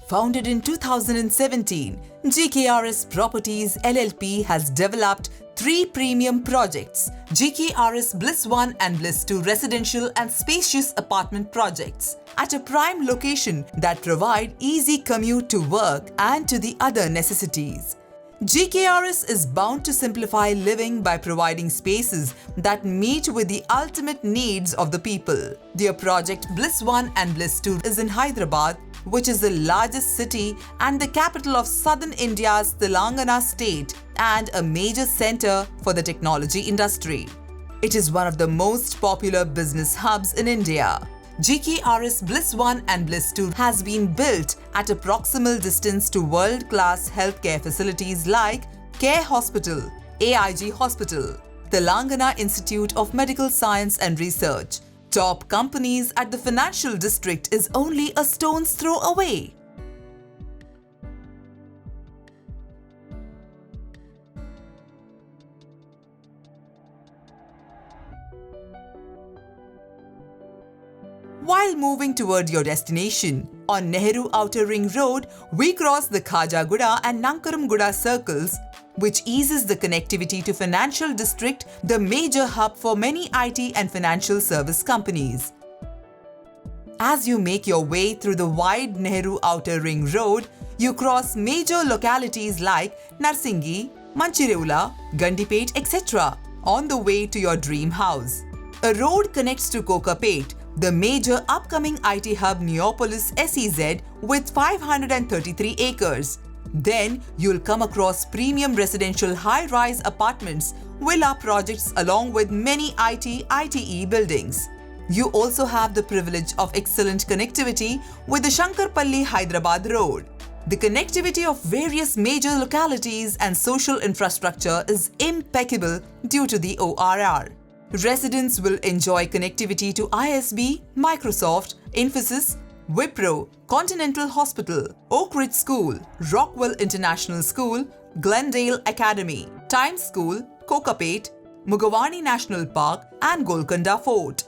Founded in 2017, GKRS Properties LLP has developed three premium projects: GKRS Bliss 1 and Bliss 2 residential and spacious apartment projects at a prime location that provide easy commute to work and to the other necessities. GKRS is bound to simplify living by providing spaces that meet with the ultimate needs of the people. Their project Bliss 1 and Bliss 2 is in Hyderabad, which is the largest city and the capital of southern India's Telangana state and a major center for the technology industry. It is one of the most popular business hubs in India. GKRS Bliss 1 and Bliss 2 has been built at a proximal distance to world-class healthcare facilities like Care Hospital, AIG Hospital, Telangana Institute of Medical Science and Research. Top companies at the financial district is only a stone's throw away. While moving toward your destination, on Nehru Outer Ring Road, we cross the Khajaguda and Nankaramguda circles, which eases the connectivity to Financial District, the major hub for many IT and financial service companies. As you make your way through the wide Nehru Outer Ring Road, you cross major localities like Narsingi, Manchireula, Gandipet, etc. on the way to your dream house. A road connects to Kokapet, the major upcoming IT hub Neopolis SEZ with 533 acres. Then you'll come across premium residential high-rise apartments, villa projects along with many ITE buildings. You also have the privilege of excellent connectivity with the Shankarpalli Hyderabad Road. The connectivity of various major localities and social infrastructure is impeccable due to the ORR. Residents will enjoy connectivity to ISB, Microsoft, Infosys, Wipro, Continental Hospital, Oak Ridge School, Rockwell International School, Glendale Academy, Times School, Kokapet, Mugawani National Park and Golconda Fort.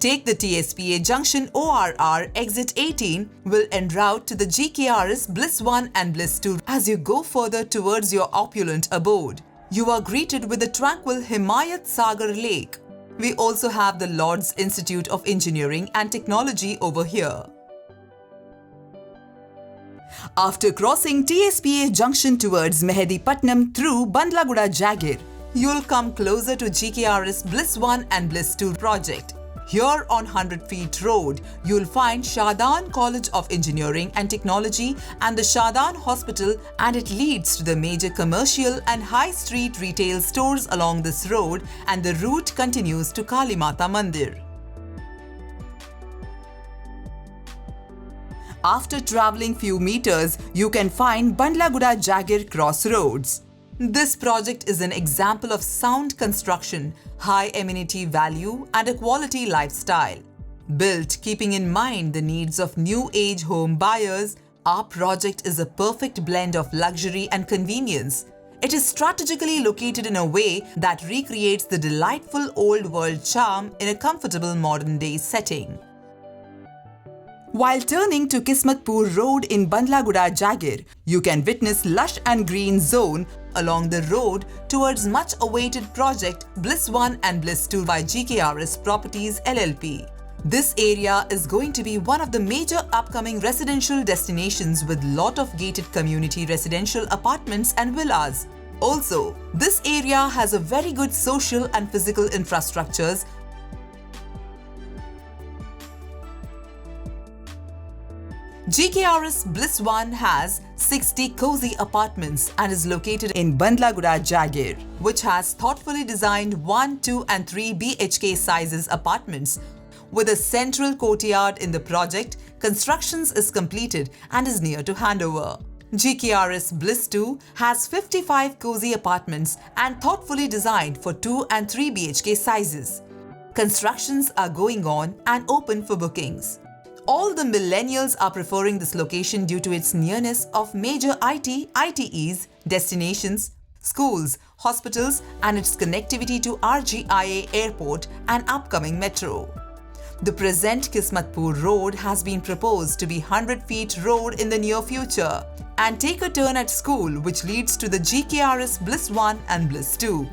Take the TSPA Junction ORR exit 18 will en route to the GKRS Bliss 1 and Bliss 2 as you go further towards your opulent abode. You are greeted with the tranquil Himayat Sagar Lake. We also have the Lord's Institute of Engineering and Technology over here. After crossing TSPA Junction towards Mehedipatnam through Bandlaguda Jagir, you'll come closer to GKRS Bliss 1 and Bliss 2 project. Here on 100 Feet Road, you'll find Shadan College of Engineering and Technology and the Shadan Hospital, and it leads to the major commercial and high street retail stores along this road, and the route continues to Kalimata Mandir. After travelling few meters, you can find Bandlaguda Jagir Crossroads. This project is an example of sound construction, high amenity value and a quality lifestyle. Built keeping in mind the needs of new age home buyers, our project is a perfect blend of luxury and convenience. It is strategically located in a way that recreates the delightful old world charm in a comfortable modern day setting. While turning to Kismatpur Road in Bandlaguda Jagir, you can witness lush and green zone along the road towards much awaited project Bliss 1 and Bliss 2 by GKRS Properties LLP. This area is going to be one of the major upcoming residential destinations with lot of gated community residential apartments and villas. Also, this area has a very good social and physical infrastructures. GKRS Bliss 1 has 60 cozy apartments and is located in Bandlaguda, Jagir, which has thoughtfully designed 1, 2 and 3 BHK sizes apartments. With a central courtyard in the project, constructions is completed and is near to handover. GKRS Bliss 2 has 55 cozy apartments and thoughtfully designed for 2 and 3 BHK sizes. Constructions are going on and open for bookings. All the millennials are preferring this location due to its nearness of major ITEs, destinations, schools, hospitals and its connectivity to RGIA airport and upcoming metro. The present Kismatpur road has been proposed to be 100 feet road in the near future and take a turn at school which leads to the GKRS Bliss 1 and Bliss 2.